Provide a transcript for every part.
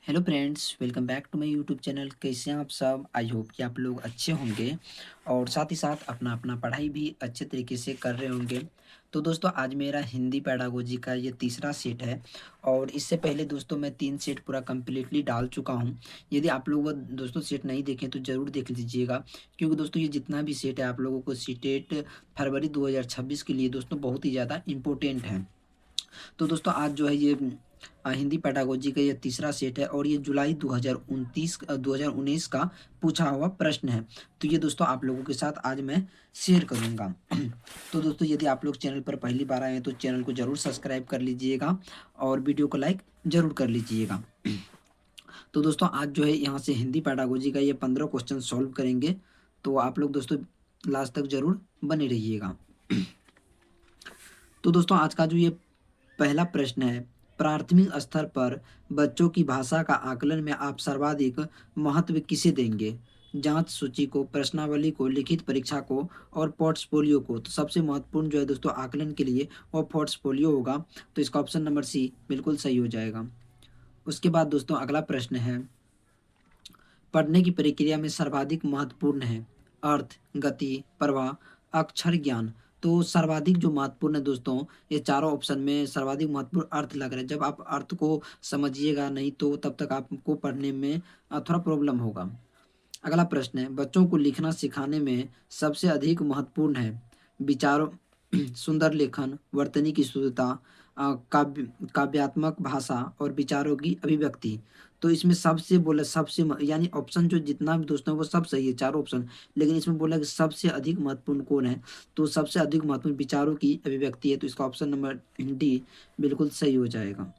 Hello friends, welcome back to my YouTube channel. कैसे हैं आप सब? आई होप कि आप लोग अच्छे होंगे और साथ ही साथ अपना अपना पढ़ाई भी अच्छे तरीके से कर रहे होंगे। तो दोस्तों, आज मेरा हिंदी पेडागोजी का ये तीसरा सेट है और इससे पहले दोस्तों मैं 3 सेट पूरा कंप्लीटली डाल चुका हूँ। यदि आप लोग वो दोस्तों सेट नहीं देखें तो ज़रूर देख लीजिएगा, क्योंकि दोस्तों ये जितना भी सेट है आप लोगों को सीटेट फरवरी 2026 के लिए दोस्तों बहुत ही ज़्यादा इम्पोर्टेंट है। तो दोस्तों आज जो है ये हिंदी पेडागोजी का ये तीसरा सेट है और ये जुलाई 2019 का पूछा हुआ प्रश्न है। तो ये दोस्तों आप लोगों के साथ आज मैं शेयर करूँगा। तो दोस्तों यदि आप लोग चैनल पर पहली बार आए हैं तो चैनल को ज़रूर सब्सक्राइब कर लीजिएगा और वीडियो को लाइक ज़रूर कर लीजिएगा। तो दोस्तों आज जो है यहाँ से हिंदी पेडागोजी का ये 15 क्वेश्चन सॉल्व करेंगे। तो आप लोग दोस्तों लास्ट तक ज़रूर बने रहिएगा। तो दोस्तों आज का जो ये पहला प्रश्न है, प्राथमिक स्तर पर बच्चों की भाषा का आकलन में आप सर्वाधिक महत्व किसे देंगे? जांच सूची को, प्रश्नावली को, लिखित परीक्षा को और पोर्टफोलियो को। तो सबसे महत्वपूर्ण जो है दोस्तों आकलन के लिए वो पोर्टफोलियो होगा। तो इसका ऑप्शन नंबर सी बिल्कुल सही हो जाएगा। उसके बाद दोस्तों अगला प्रश्न है, पढ़ने की प्रक्रिया में सर्वाधिक महत्वपूर्ण है अर्थ, गति, प्रवाह, अक्षर ज्ञान। तो सर्वाधिक जो महत्वपूर्ण है दोस्तों, ये चारों ऑप्शन में सर्वाधिक महत्वपूर्ण अर्थ लग रहा है। जब आप अर्थ को समझिएगा नहीं तो तब तक आपको पढ़ने में थोड़ा प्रॉब्लम होगा। अगला प्रश्न है, बच्चों को लिखना सिखाने में सबसे अधिक महत्वपूर्ण है विचारों सुंदर लेखन, वर्तनी की शुद्धता, काव्यात्मक भाषा और विचारों की अभिव्यक्ति। तो इसमें सबसे बोला सबसे यानी ऑप्शन जो जितना भी दोस्तों वो सब सही है चारों ऑप्शन, लेकिन इसमें बोला कि सबसे अधिक महत्वपूर्ण कौन है? तो सबसे अधिक महत्वपूर्ण विचारों की अभिव्यक्ति है। तो इसका ऑप्शन नंबर डी बिल्कुल सही हो जाएगा।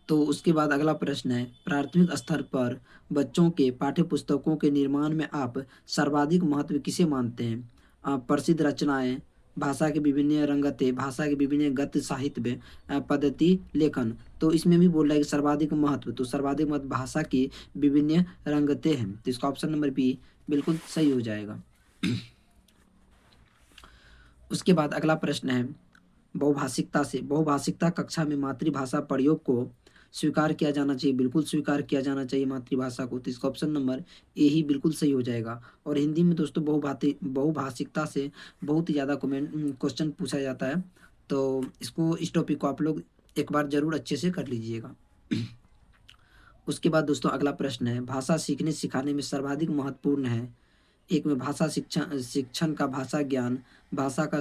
तो उसके बाद अगला प्रश्न है, प्राथमिक स्तर पर बच्चों के पाठ्य पुस्तकों के निर्माण में आप सर्वाधिक महत्व किसे मानते हैं? प्रसिद्ध रचनाएं, भाषा के विभिन्न रंगतें, भाषा के विभिन्न गद्य साहित्य, पद्धति लेखन। तो इसमें भी बोल रहा है कि सर्वाधिक महत्व, तो सर्वाधिक महत्व भाषा की विभिन्न रंगतें हैं। तो इसका ऑप्शन नंबर बी बिल्कुल सही हो जाएगा। उसके बाद अगला प्रश्न है, बहुभाषिकता कक्षा में मातृभाषा प्रयोग को स्वीकार किया जाना चाहिए, बिल्कुल स्वीकार किया जाना चाहिए मातृभाषा को। तो इसका ऑप्शन नंबर ए ही बिल्कुल सही हो जाएगा। और हिंदी में दोस्तों बहुभाषिकता से बहुत ही ज़्यादा क्वेश्चन पूछा जाता है। तो इस टॉपिक को आप लोग एक बार जरूर अच्छे से कर लीजिएगा। उसके बाद दोस्तों अगला प्रश्न है, भाषा सीखने सिखाने में सर्वाधिक महत्वपूर्ण है एक में भाषा शिक्षण शिक्षण का भाषा ज्ञान, भाषा का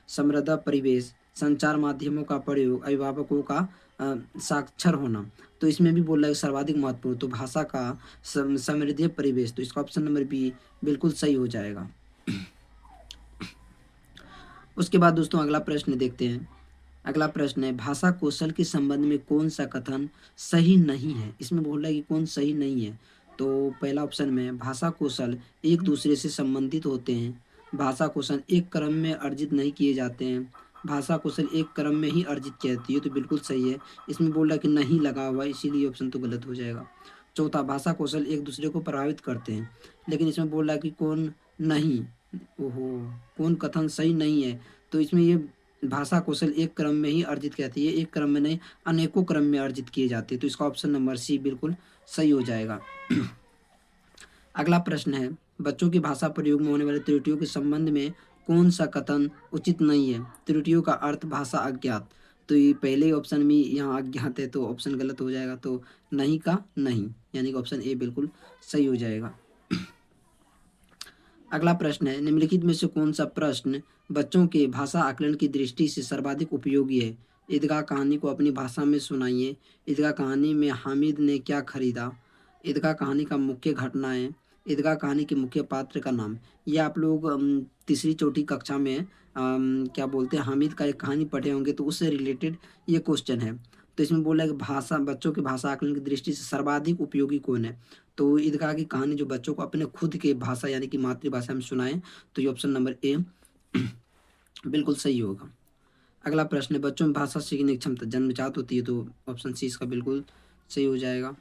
समृद्ध परिवेश, संचार माध्यमों का प्रयोग, अभिभावकों का साक्षर होना। तो इसमें भी बोल रहा है सर्वाधिक महत्वपूर्ण, तो भाषा का समृद्ध परिवेश। तो इसका ऑप्शन नंबर बी बिल्कुल सही हो जाएगा। उसके बाद दोस्तों अगला प्रश्न देखते हैं। अगला प्रश्न है, भाषा कौशल के संबंध में कौन सा कथन सही नहीं है? इसमें बोल रहा है कि कौन सही नहीं है। तो पहला ऑप्शन में, भाषा कौशल एक दूसरे से संबंधित होते हैं, भाषा कौशल एक क्रम में अर्जित नहीं किए जाते हैं, भाषा कौशल एक क्रम में ही अर्जित की जाती है। तो बिल्कुल सही है। इसमें बोल रहा है कि नहीं लगा हुआ, इसीलिए ऑप्शन तो गलत हो जाएगा। चौथा, भाषा कौशल एक दूसरे को प्रभावित करते हैं, लेकिन इसमें बोल रहा है कि कौन नहीं, ओहो, कौन कथन सही नहीं है। तो इसमें ये भाषा कौशल एक क्रम में ही अर्जित की जाती है, एक क्रम में नहीं अनेकों क्रम में अर्जित किए जाते हैं। तो इसका ऑप्शन नंबर सी बिल्कुल सही हो जाएगा। अगला प्रश्न है, बच्चों की भाषा प्रयोग में होने वाली त्रुटियों के संबंध में कौन सा कथन उचित नहीं है? त्रुटियों का अर्थ भाषा अज्ञात। तो ये पहले ऑप्शन में यहाँ अज्ञात है तो ऑप्शन गलत हो जाएगा। तो नहीं का नहीं, यानी कि ऑप्शन ए बिल्कुल सही हो जाएगा। अगला प्रश्न है, निम्नलिखित में से कौन सा प्रश्न बच्चों के भाषा आकलन की दृष्टि से सर्वाधिक उपयोगी है? ईदगाह कहानी को अपनी भाषा में सुनाइए, ईदगाह कहानी में हामिद ने क्या खरीदा, ईदगाह कहानी का मुख्य घटनाएं, ईदगाह कहानी के मुख्य पात्र का नाम। ये आप लोग तीसरी चौथी कक्षा में क्या बोलते हैं हामिद का एक कहानी पढ़े होंगे, तो उससे रिलेटेड ये क्वेश्चन है। तो इसमें बोला है कि भाषा बच्चों के भाषा आकलन की दृष्टि से सर्वाधिक उपयोगी कौन है? तो ईदगाह की कहानी जो बच्चों को अपने खुद के भाषा यानी कि मातृभाषा में सुनाएं। तो ये ऑप्शन नंबर ए बिल्कुल सही होगा। अगला प्रश्न है, बच्चों में भाषा सीखने की क्षमता जन्मजात होती है। तो ऑप्शन सी इसका बिल्कुल सही हो जाएगा।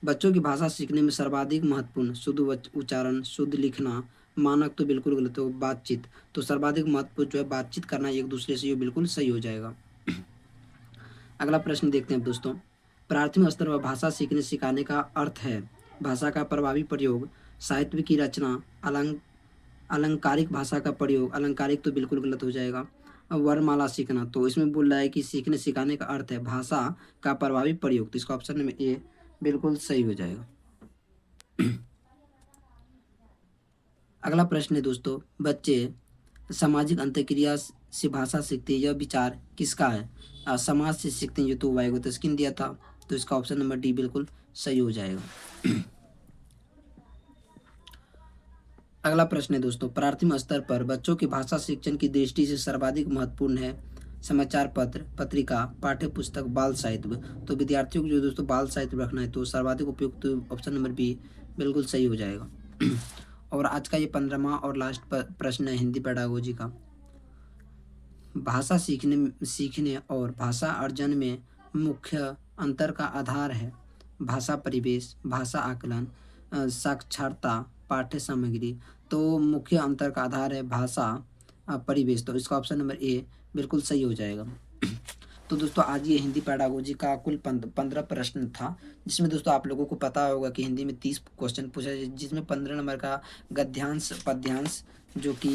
बच्चों की भाषा सीखने में सर्वाधिक महत्वपूर्ण शुद्ध उच्चारण, शुद्ध लिखना, मानक। तो बिल्कुल गलत हो, बातचीत। तो सर्वाधिक महत्वपूर्ण जो है बातचीत करना एक दूसरे से, ये बिल्कुल सही हो जाएगा। अगला प्रश्न देखते हैं दोस्तों, प्राथमिक स्तर पर भाषा सीखने सिखाने का अर्थ है भाषा का प्रभावी प्रयोग, साहित्य की रचना, अलंकारिक भाषा का प्रयोग, अलंकारिक तो बिल्कुल गलत हो जाएगा। वर्णमाला सीखना, तो इसमें बोल रहा है कि सीखने सिखाने का अर्थ है भाषा का प्रभावी प्रयोग, तो इसका ऑप्शन नंबर ए बिल्कुल सही हो जाएगा। अगला प्रश्न है दोस्तों, बच्चे सामाजिक अंतःक्रिया से भाषा सीखते हैं, यह विचार किसका है? समाज से सीखते हैं, ये तो वाइगोत्स्किन दिया था, तो इसका ऑप्शन नंबर डी बिल्कुल सही हो जाएगा। अगला प्रश्न है दोस्तों, प्राथमिक स्तर पर बच्चों की भाषा शिक्षण की दृष्टि से सर्वाधिक महत्वपूर्ण है समाचार पत्र, पत्रिका, पाठ्य पुस्तक, बाल साहित्य। तो विद्यार्थियों को जो दोस्तों बाल साहित्य रखना है, तो सर्वाधिक उपयुक्त ऑप्शन नंबर बी बिल्कुल सही हो जाएगा। और आज का ये 15वां और लास्ट प्रश्न है हिंदी पेडागोजी का। भाषा सीखने और भाषा अर्जन में मुख्य अंतर का आधार है भाषा परिवेश, भाषा आकलन, साक्षरता, पाठ्य सामग्री। तो मुख्य अंतर का आधार है भाषा परिवेश, तो इसका ऑप्शन नंबर ए बिल्कुल सही हो जाएगा। तो दोस्तों आज ये हिंदी पेडागोजी का कुल 15 प्रश्न था, जिसमें दोस्तों आप लोगों को पता होगा कि हिंदी में 30 क्वेश्चन पूछा जाए, जिसमें 15 नंबर का गद्यांश पद्यांश, जो कि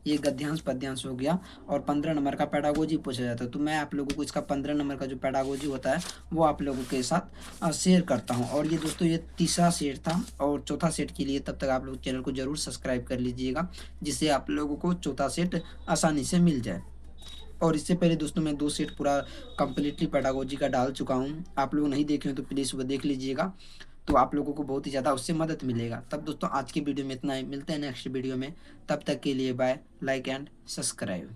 ये गद्यांश पद्यांश हो गया, और 15 नंबर का पेडागोजी पूछा जाता है। तो मैं आप लोगों को इसका 15 नंबर का जो पेडागोजी होता है वो आप लोगों के साथ शेयर करता हूँ। और ये दोस्तों ये तीसरा सेट था, और चौथा सेट के लिए तब तक आप लोग चैनल को जरूर सब्सक्राइब कर लीजिएगा, जिससे आप लोगों को चौथा सेट आसानी से मिल जाए। और इससे पहले दोस्तों मैं 2 सेट पूरा कम्प्लीटली पेडागोजी का डाल चुका हूँ, आप लोग नहीं देखे हो तो प्लीज़ वो देख लीजिएगा, तो आप लोगों को बहुत ही ज़्यादा उससे मदद मिलेगा। तब दोस्तों आज की वीडियो में इतना ही, मिलते हैं नेक्स्ट वीडियो में, तब तक के लिए बाय, लाइक एंड सब्सक्राइब।